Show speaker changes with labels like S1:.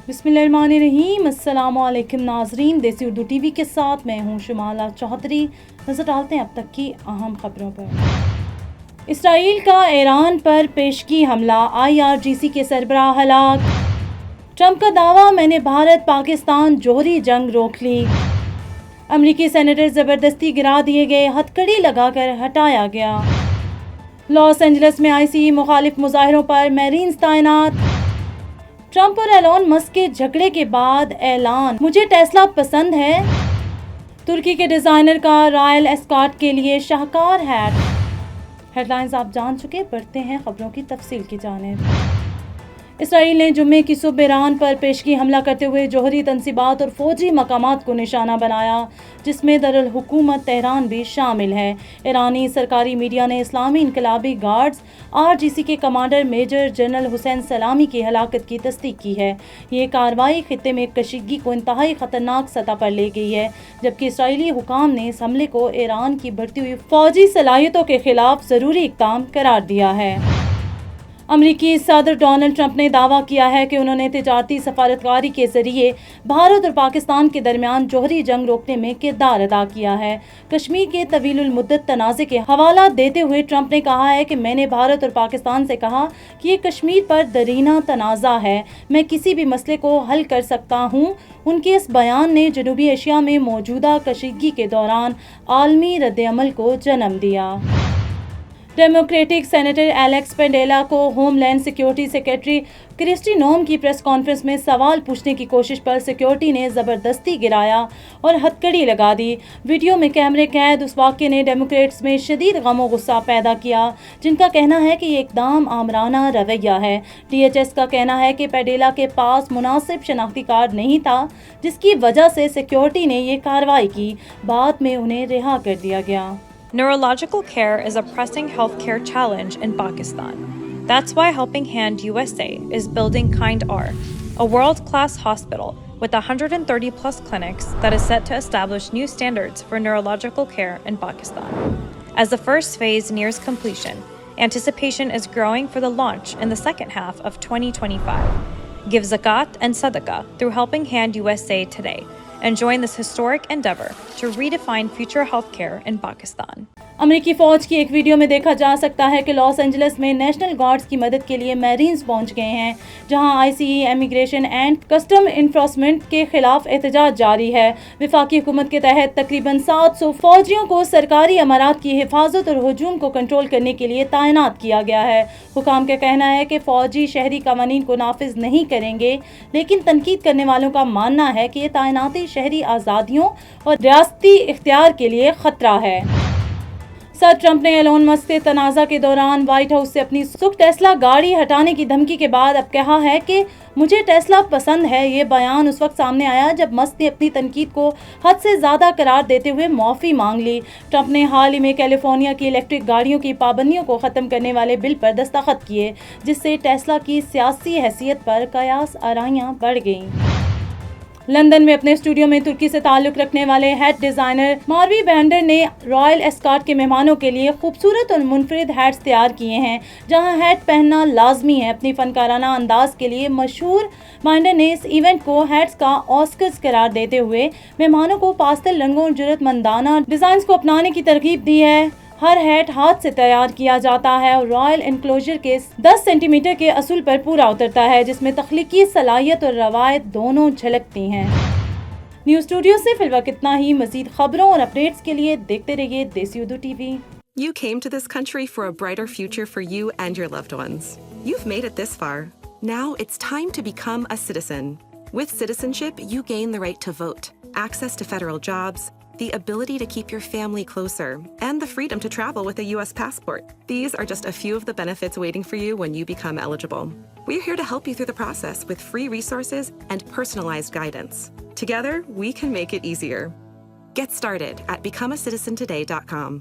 S1: بسم اللہ الرحمن الرحیم۔ السلام علیکم ناظرین، دیسی اردو ٹی وی کے ساتھ میں ہوں شمالہ چودھری۔ نظر ڈالتے ہیں اب تک کی اہم خبروں پر۔ اسرائیل کا ایران پر پیشگی حملہ، IRGC کے سربراہ ہلاک۔ ٹرمپ کا دعویٰ، میں نے بھارت پاکستان جوہری جنگ روک لی۔ امریکی سینیٹر زبردستی گرا دیے گئے، ہتھکڑی لگا کر ہٹایا گیا۔ لاس اینجلس میں ICE مخالف مظاہروں پر میرینز تعینات۔ ٹرمپ اور ایلون مسک کے جھگڑے کے بعد اعلان، مجھے ٹیسلا پسند ہے۔ ترکی کے ڈیزائنر کا رائل اسکاٹ کے لیے شاہکار ہیٹ۔ ہیڈ لائنز آپ جان چکے، بڑھتے ہیں خبروں کی تفصیل کی جانب۔ اسرائیل نے جمعے کی صبح ایران پر پیشگی حملہ کرتے ہوئے جوہری تنصیبات اور فوجی مقامات کو نشانہ بنایا، جس میں دارالحکومت تہران بھی شامل ہے۔ ایرانی سرکاری میڈیا نے اسلامی انقلابی گارڈز IRGC کے کمانڈر میجر جنرل حسین سلامی کی ہلاکت کی تصدیق کی ہے۔ یہ کارروائی خطے میں کشیدگی کو انتہائی خطرناک سطح پر لے گئی ہے، جبکہ اسرائیلی حکام نے اس حملے کو ایران کی بڑھتی ہوئی فوجی صلاحیتوں کے خلاف ضروری اقدام قرار دیا ہے۔ امریکی صدر ڈونلڈ ٹرمپ نے دعویٰ کیا ہے کہ انہوں نے تجارتی سفارتکاری کے ذریعے بھارت اور پاکستان کے درمیان جوہری جنگ روکنے میں کردار ادا کیا ہے۔ کشمیر کے طویل المدت تنازع کے حوالہ دیتے ہوئے ٹرمپ نے کہا ہے کہ میں نے بھارت اور پاکستان سے کہا کہ یہ کشمیر پر دیرینہ تنازع ہے، میں کسی بھی مسئلے کو حل کر سکتا ہوں۔ ان کے اس بیان نے جنوبی ایشیا میں موجودہ کشیدگی کے دوران عالمی ردعمل کو جنم دیا۔ ڈیموکریٹک سینیٹر ایلیکس پینڈیلا کو homeland security secretary Kristi Noem کی پریس کانفرنس میں سوال پوچھنے کی کوشش پر سیکیورٹی نے زبردستی گرایا اور ہتھکڑی لگا دی۔ ویڈیو میں کیمرے قید اس واقعے نے ڈیموکریٹس میں شدید غم و غصہ پیدا کیا، جن کا کہنا ہے کہ یہ اقدام آمرانہ رویہ ہے۔ DHS کا کہنا ہے کہ پینڈیلا کے پاس مناسب شناختی کارڈ نہیں تھا، جس کی وجہ سے سیکیورٹی نے یہ کارروائی کی۔ بعد میں انہیں رہا کر دیا گیا۔
S2: Neurological care is a pressing healthcare challenge in Pakistan. That's why Helping Hand USA is building Kind-R, a world-class hospital with 130-plus clinics that is set to establish new standards for neurological care in Pakistan. As the first phase nears completion, anticipation is growing for the launch in the second half of 2025. Give zakat and sadaqah through Helping Hand USA today and join this historic endeavor to redefine future healthcare in Pakistan.
S1: امریکی فوج کی ایک video میں دیکھا جا سکتا ہے کہ لاس اینجلس میں نیشنل گارڈز کی مدد کے لیے میرینز پہنچ گئے ہیں، جہاں ICE immigration and custom enforcement کے خلاف احتجاج جاری ہے۔ وفاقی حکومت کے تحت تقریباً 700 فوجیوں کو سرکاری عمارات کی حفاظت اور ہجوم کو کنٹرول کرنے کے لیے تعینات کیا گیا ہے۔ حکام کا کہنا ہے کہ فوجی شہری قوانین کو نافذ نہیں کریں گے، لیکن تنقید کرنے والوں کا ماننا ہے کہ یہ تعیناتی شہری آزادیوں اور ریاستی اختیار کے لیے خطرہ ہے۔ صدر ٹرمپ نے ایلون مسک سے تنازع کے دوران وائٹ ہاؤس سے اپنی سوک ٹیسلا گاڑی ہٹانے کی دھمکی کے بعد اب کہا ہے کہ مجھے ٹیسلا پسند ہے۔ یہ بیان اس وقت سامنے آیا جب مسک نے اپنی تنقید کو حد سے زیادہ قرار دیتے ہوئے معافی مانگ لی۔ ٹرمپ نے حال ہی میں کیلیفورنیا کی الیکٹرک گاڑیوں کی پابندیوں کو ختم کرنے والے بل پر دستخط کیے، جس سے ٹیسلا کی سیاسی حیثیت پر قیاس آرائیاں بڑھ گئیں۔ لندن میں اپنے اسٹوڈیو میں ترکی سے تعلق رکھنے والے ہیٹ ڈیزائنر ماروی بینڈر نے رائل اسکاٹ کے مہمانوں کے لیے خوبصورت اور منفرد ہیٹس تیار کیے ہیں، جہاں ہیٹ پہننا لازمی ہے۔ اپنی فنکارانہ انداز کے لیے مشہور بینڈر نے اس ایونٹ کو ہیٹس کا آسکرز قرار دیتے ہوئے مہمانوں کو پاستل رنگوں اور جرأت مندانہ ڈیزائنز کو اپنانے کی ترغیب دی ہے۔ ہر ہیٹ ہاتھ سے تیار کیا جاتا ہے اور رائل انکلوژر کے 10 سینٹی میٹر کے اصول پر پورا اترتا ہے، جس میں تخلیقی صلاحیت اور روایت دونوں جھلکتی ہیں۔ نیوز اسٹوڈیو سے فی الوقت اتنا ہی۔ مزید خبروں اور اپڈیٹس کے لیے دیکھتے رہیے دیسی Urdu T V.
S3: You came to this country for a brighter future for you and your loved ones. You've made it this far. Now it's time to become a citizen. With citizenship, you gain the right to vote, access to federal jobs, the ability to keep your family closer, and the freedom to travel with a US passport. These are just a few of the benefits waiting for you when you become eligible. We're here to help you through the process with free resources and personalized guidance. Together, we can make it easier. Get started at becomeacitizentoday.com.